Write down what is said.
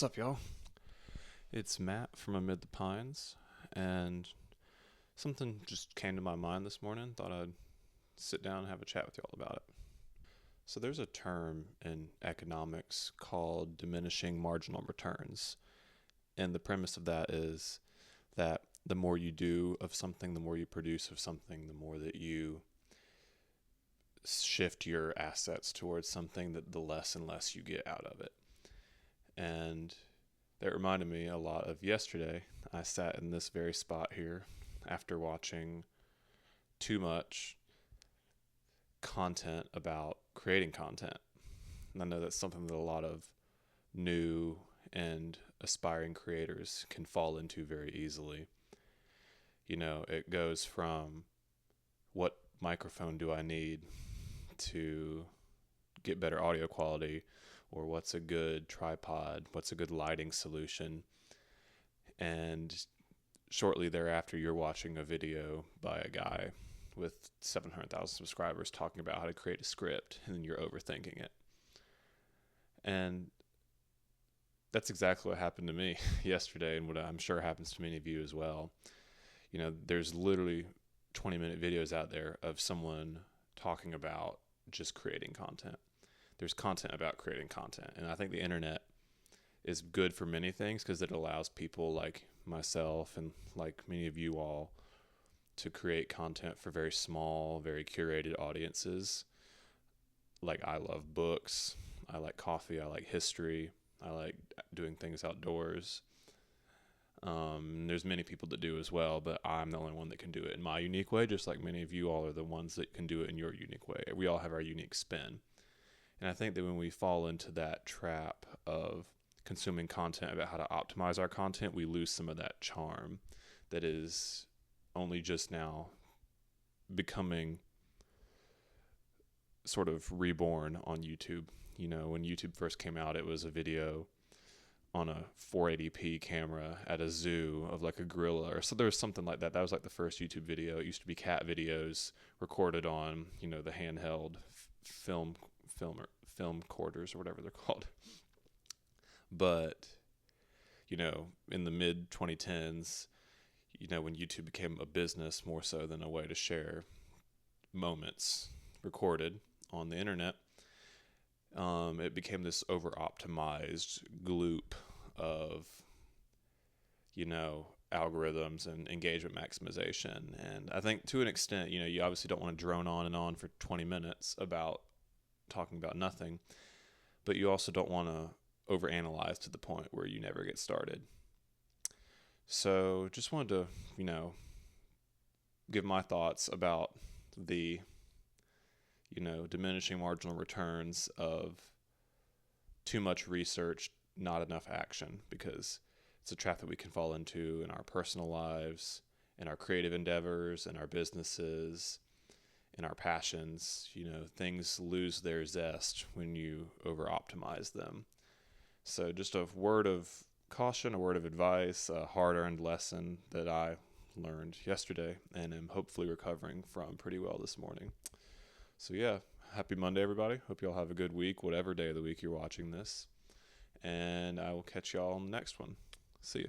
What's up, y'all? It's Matt from Amid the Pines, and something just came to my mind this morning. Thought I'd sit down and have a chat with y'all about it. So, there's a term in economics called diminishing marginal returns, and the premise of that is that the more you do of something, the more you produce of something, the more that you shift your assets towards something, that the less and less you get out of it. And that reminded me a lot of yesterday. I sat in this very spot here after watching too much content about creating content. And I know that's something that a lot of new and aspiring creators can fall into very easily. You know, it goes from what microphone do I need to get better audio quality, or what's a good tripod, what's a good lighting solution. And shortly thereafter, you're watching a video by a guy with 700,000 subscribers talking about how to create a script, and then you're overthinking it. And that's exactly what happened to me yesterday, and what I'm sure happens to many of you as well. You know, there's literally 20-minute videos out there of someone talking about just creating content. There's content about creating content, and I think the internet is good for many things because it allows people like myself and like many of you all to create content for very small, very curated audiences. Like, I love books, I like coffee, I like history, I like doing things outdoors. There's many people that do as well, but I'm the only one that can do it in my unique way, just like many of you all are the ones that can do it in your unique way. We all have our unique spin. And I think that when we fall into that trap of consuming content about how to optimize our content, we lose some of that charm that is only just now becoming sort of reborn on YouTube. You know, when YouTube first came out, it was a video on a 480p camera at a zoo of like a gorilla, or so there was something like that. That was like the first YouTube video. It used to be cat videos recorded on, you know, the handheld film quarters or whatever they're called. But, you know, in the mid 2010s, you know, when YouTube became a business more so than a way to share moments recorded on the internet, it became this over-optimized gloop of, you know, algorithms and engagement maximization. And I think to an extent, you know, you obviously don't want to drone on and on for 20 minutes about talking about nothing, but you also don't want to overanalyze to the point where you never get started. So just wanted to, you know, give my thoughts about the, you know, diminishing marginal returns of too much research, not enough action, because it's a trap that we can fall into in our personal lives, in our creative endeavors, in our businesses, in our passions. You know, things lose their zest when you over-optimize them. So just a word of caution, a word of advice, a hard-earned lesson that I learned yesterday and am hopefully recovering from pretty well this morning. So yeah, happy Monday, everybody. Hope you all have a good week, whatever day of the week you're watching this. And I will catch y'all on the next one. See you.